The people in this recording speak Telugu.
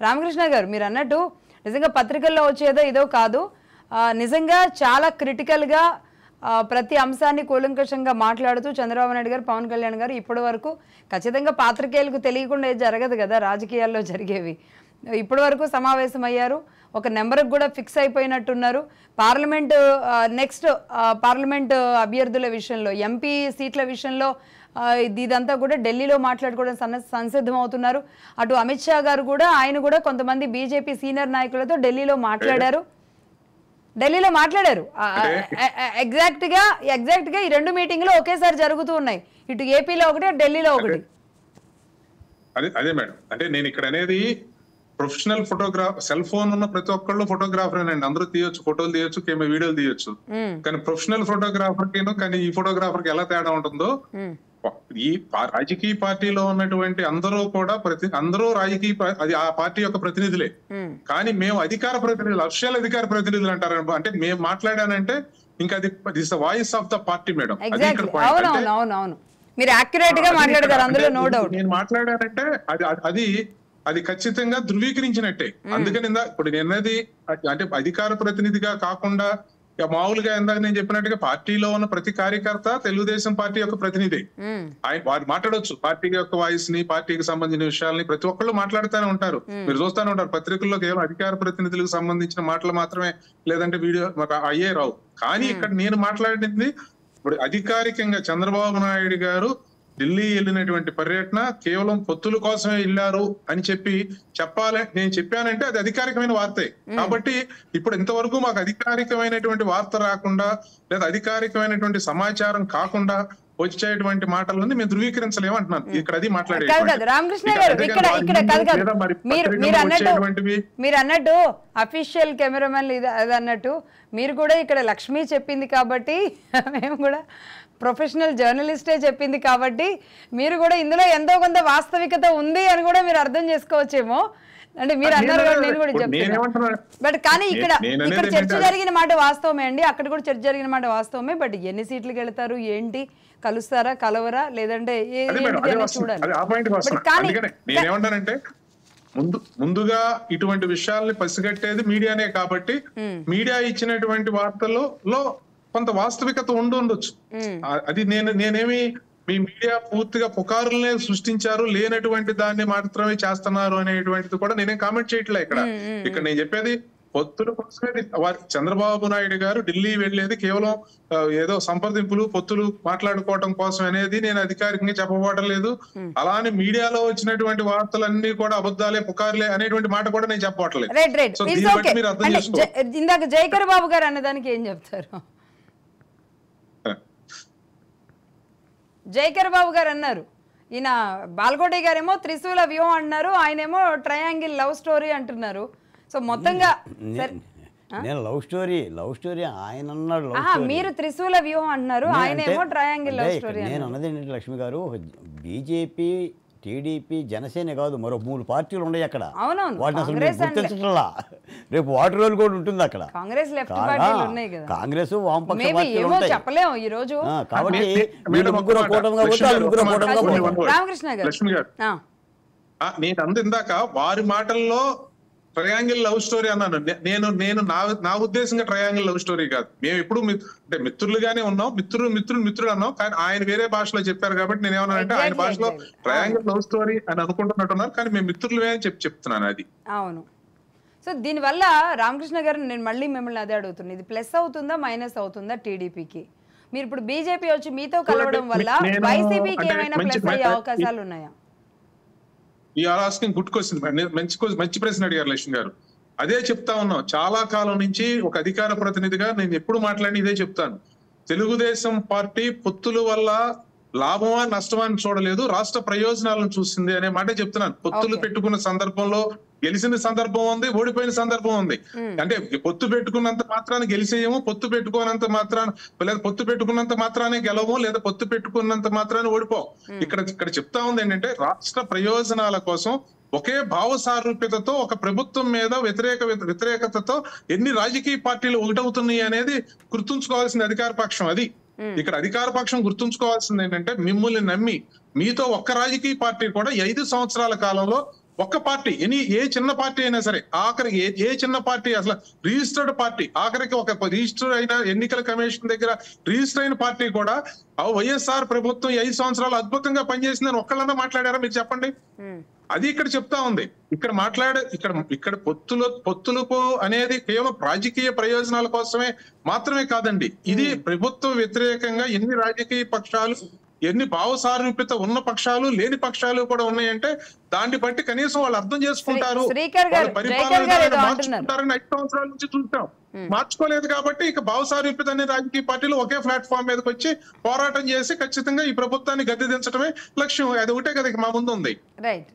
రామకృష్ణ గారు మీరు అన్నట్టు నిజంగా పత్రికల్లో వచ్చేదో ఇదో కాదు, నిజంగా చాలా క్రిటికల్గా ప్రతి అంశాన్ని కూలంకషంగా మాట్లాడుతూ చంద్రబాబు నాయుడు గారు, పవన్ కళ్యాణ్ గారు ఇప్పటి వరకు ఖచ్చితంగా పాత్రికేయులకు తెలియకుండా జరగదు కదా రాజకీయాల్లో జరిగేవి. ఇప్పటి వరకు సమావేశం అయ్యారు, ఒక నెంబర్కి కూడా ఫిక్స్ అయిపోయినట్టున్నారు. పార్లమెంటు నెక్స్ట్ పార్లమెంటు అభ్యర్థుల విషయంలో, ఎంపీ సీట్ల విషయంలో ఇదంతా కూడా ఢిల్లీలో మాట్లాడుకోవడం సంసిద్ధం అవుతున్నారు. అటు అమిత్ షా గారు కూడా ఆయన కూడా కొంతమంది బీజేపీ సీనియర్ నాయకులతో ఢిల్లీలో మాట్లాడారు. ఎగ్జాక్ట్ గా ఈ రెండు మీటింగ్లు ఒకేసారి జరుగుతూ ఉన్నాయి, ఇటు ఏపీలో ఒకటి ఢిల్లీలో ఒకటి. అదే మేడం, అంటే నేను ఇక్కడ అనేది ప్రొఫెషనల్ ఫోటోగ్రాఫ్, సెల్ ఫోన్ ఉన్న ప్రతి ఒక్కళ్ళు ఫోటోగ్రాఫర్ అండి, అందరూ తీయొచ్చు, ఫోటోలు తీయొచ్చు, వీడియోలు తీయొచ్చు. కానీ ప్రొఫెషనల్ ఫోటోగ్రాఫర్ కి కానీ ఈ ఫోటోగ్రాఫర్ కి ఎలా తేడా ఉంటుందో, ఈ రాజకీయ పార్టీలో ఉన్నటువంటి అందరూ కూడా అందరూ రాజకీయ అది ఆ పార్టీ యొక్క ప్రతినిధులే. కానీ మేము అధికార ప్రతినిధులు, అఫిషియల్ అధికార ప్రతినిధులు అంటారు. అంటే మేము మాట్లాడానంటే ఇంకా అది this the voice of the party madam. నేను మాట్లాడానంటే అది ఖచ్చితంగా ధృవీకరించినట్టే. అందుకని ఇప్పుడు నేనది అంటే అధికార ప్రతినిధిగా కాకుండా మామూలుగా ఇందాక నేను చెప్పినట్టుగా పార్టీలో ఉన్న ప్రతి కార్యకర్త తెలుగుదేశం పార్టీ యొక్క ప్రతినిధి. ఆయన వారు మాట్లాడొచ్చు పార్టీ యొక్క వాయిస్ ని, పార్టీకి సంబంధించిన విషయాల్ని ప్రతి ఒక్కళ్ళు మాట్లాడుతూనే ఉంటారు. మీరు చూస్తూనే ఉంటారు పత్రికల్లో కేవలం అధికార ప్రతినిధులకు సంబంధించిన మాటలు మాత్రమే, లేదంటే వీడియో అయ్యే రావు. కానీ ఇక్కడ నేను మాట్లాడింది ఇప్పుడు అధికారికంగా చంద్రబాబు నాయుడు గారు ఢిల్లీ వెళ్ళినటువంటి పర్యటన కేవలం పొత్తుల కోసమే వెళ్ళారు అని చెప్పాలి నేను చెప్పానంటే అది అధికారికమైన వార్తే. కాబట్టి ఇప్పుడు ఇంతవరకు మాకు అధికారికమైనటువంటి వార్త రాకుండా లేదా అధికారికమైనటువంటి సమాచారం కాకుండా వచ్చేటువంటి మాటలని మేము ధృవీకరించలేము అంటున్నాను. ఇక్కడ అది మీరు అన్నట్టు అఫీషియల్ కెమెరామెన్ అది అన్నట్టు మీరు కూడా ఇక్కడ లక్ష్మి చెప్పింది కాబట్టి, మేము కూడా ప్రొఫెషనల్ జర్నలిస్టే చెప్పింది కాబట్టి మీరు కూడా ఇందులో ఎంతో కొంత వాస్తవికత ఉంది అని కూడా మీరు అర్థం చేసుకోవచ్చేమో. అంటే మీరు అన్నారు కూడా నేను కూడా చెప్తాను. బట్ కానీ ఇక్కడ చర్చ జరిగిన మాట వాస్తవమే అండి, అక్కడ కూడా చర్చ జరిగిన మాట వాస్తవమే. బట్ ఎన్ని సీట్లకు వెళ్తారు, ఏంటి, కలుస్తారా, కలవరా, లేదంటే చూడాలి. నేనేమంటానంటే ముందుగా ఇటువంటి విషయాల్ని పసిగట్టేది మీడియానే కాబట్టి మీడియా ఇచ్చినటువంటి వార్తల్లో కొంత వాస్తవికత ఉండొచ్చు. అది నేనేమి మీ మీడియా పూర్తిగా పుకారులనే సృష్టించారు, లేనటువంటి దాన్ని మాత్రమే చేస్తున్నారు అనేటువంటిది కూడా నేనేం కామెంట్ చేయట్లే. ఇక్కడ నేను చెప్పేది పొత్తుల కోసమే చంద్రబాబు నాయుడు గారు ఢిల్లీ వెళ్లేది కేవలం ఏదో సంప్రదింపులు, పొత్తులు మాట్లాడుకోవటం కోసం అనేది నేను అధికారికంగా చెప్పబోవడం లేదు. అలానే మీడియాలో వచ్చినటువంటి వార్తలన్నీ కూడా అబద్ధాలే, పుకార్లే అనేటువంటి మాట కూడా నేను చెప్పబోవట్లేదు. సో దీన్ని బట్టి మీరు అర్థం చేసుకోవాలి. ఇందాక జైకర్ బాబు గారు అన్నదానికి ఏం చెప్తారు? జైకర్ బాబు గారు అన్నారు, ఈయన బాల్కోటి గారేమో త్రిశూల వ్యూహం అంటున్నారు, ఆయనేమో ట్రయాంగిల్ లవ్ స్టోరీ అంటున్నారు. సో మొత్తంగా నేను లవ్ స్టోరీ ఆయన అన్నాడు, మీరు త్రిశూల వ్యూహం అంటున్నారు, ఆయనేమో ట్రయాంగిల్ లవ్ స్టోరీ. నేను అన్నది ఏంటంటే లక్ష్మి గారు, బీజేపీ, టీడీపీ, జనసేన కాదు మరో 3 పార్టీలు ఉన్నాయి అక్కడ. వాటిని అసలు గుర్తించట్లా. రేపు వాటర్ రోల్ కూడా ఉంటుంది అక్కడ. కాంగ్రెస్, వామపక్ష పార్టీలు ఉంటాయి. చెప్పలేము ఈ రోజు. కాబట్టి వీళ్ళు ముగ్గురు కూటమిగా రామకృష్ణ గారు, నేను ఇందాక వారి మాటల్లో ట్రయాంగిల్ లవ్ స్టోరీ అన్నాను. నేను నా ఉద్దేశంగా ట్రయాంగిల్ లవ్ స్టోరీ కాదు. మేము ఎప్పుడు అంటే మిత్రులుగానే ఉన్నాం, మిత్రుడు అన్నాం. కానీ ఆయన వేరే భాషలో చెప్పారు కాబట్టి నేను ఏమన్నానంటే ఆయన భాషలో ట్రయాంగిల్ లవ్ స్టోరీ అని అనుకుంటున్నట్టున్నారు, కానీ మేము మిత్రులమే అని చెప్తున్నాను. అది అవును. సో దీనివల్ల రామకృష్ణ గారు నేను మళ్ళీ మిమ్మల్ని అదే అడుగుతున్నాను, ఇది ప్లస్ అవుతుందా మైనస్ అవుతుందా టీడీపీకి? మీరు ఇప్పుడు బీజేపీ వచ్చి మీతో కలవడం వల్ల వైసీపీకి ఏమైనా ప్లస్ అయ్యే అవకాశాలు ఉన్నాయా? ఈ ఆస్కింగ్ గుడ్ క్వశ్చన్, మంచి ప్రశ్న అడిగారు లక్ష్మి గారు. అదే చెప్తా ఉన్నాం చాలా కాలం నుంచి. ఒక అధికార ప్రతినిధిగా నేను ఎప్పుడు మాట్లాడి ఇదే చెప్తాను. తెలుగుదేశం పార్టీ పొత్తుల వల్ల లాభమా నష్టమా అని చూడలేదు, రాష్ట్ర ప్రయోజనాలను చూసింది అనే మాట చెప్తున్నాను. పొత్తులు పెట్టుకున్న సందర్భంలో గెలిచిన సందర్భం ఉంది, ఓడిపోయిన సందర్భం ఉంది. అంటే పొత్తు పెట్టుకున్నంత మాత్రాన్ని గెలిచేయము, పొత్తు పెట్టుకున్నంత మాత్రాన్ని లేదా పొత్తు పెట్టుకున్నంత మాత్రాన్ని గెలవము, లేదా పొత్తు పెట్టుకున్నంత మాత్రాన్ని ఓడిపోం. ఇక్కడ చెప్తా ఉంది ఏంటంటే రాష్ట్ర ప్రయోజనాల కోసం ఒకే భావ సారూప్యతతో ఒక ప్రభుత్వం మీద వ్యతిరేకతతో ఎన్ని రాజకీయ పార్టీలు ఒకటవుతున్నాయి అనేది గుర్తుంచుకోవాల్సింది అధికార పక్షం. అది ఇక్కడ అధికార పక్షం గుర్తుంచుకోవాల్సింది ఏంటంటే మిమ్మల్ని నమ్మి మీతో ఒక్క రాజకీయ పార్టీ కూడా 5 సంవత్సరాల కాలంలో ఒక్క పార్టీ ఏ చిన్న పార్టీ అయినా సరే ఆఖరికి ఏ చిన్న పార్టీ అసలు రిజిస్టర్డ్ పార్టీ ఆఖరికి ఒక రిజిస్టర్ అయిన ఎన్నికల కమిషన్ దగ్గర రిజిస్టర్ అయిన పార్టీ కూడా వైఎస్ఆర్ ప్రభుత్వం 5 సంవత్సరాలు అద్భుతంగా పనిచేసిందని ఒక్కళ్ళన్నా మాట్లాడారా మీరు చెప్పండి. అది ఇక్కడ చెప్తా ఉంది. ఇక్కడ పొత్తులకు అనేది కేవలం రాజకీయ ప్రయోజనాల కోసమే మాత్రమే కాదండి. ఇది ప్రభుత్వ వ్యతిరేకంగా ఎన్ని రాజకీయ పక్షాలు, ఎన్ని భావ సారూప్యత ఉన్న పక్షాలు, లేని పక్షాలు కూడా ఉన్నాయంటే దాన్ని బట్టి కనీసం వాళ్ళు అర్థం చేసుకుంటారు, మార్చుకుంటారని 5 సంవత్సరాల నుంచి చూస్తాం. మార్చుకోలేదు కాబట్టి ఇక భావ సారూప్యత అనే రాజకీయ పార్టీలు ఒకే ప్లాట్ఫామ్ మీదకి వచ్చి పోరాటం చేసి ఖచ్చితంగా ఈ ప్రభుత్వాన్ని గద్దె దించడమే లక్ష్యం. అది ఒకటే కదా మా ముందు ఉంది. రైట్.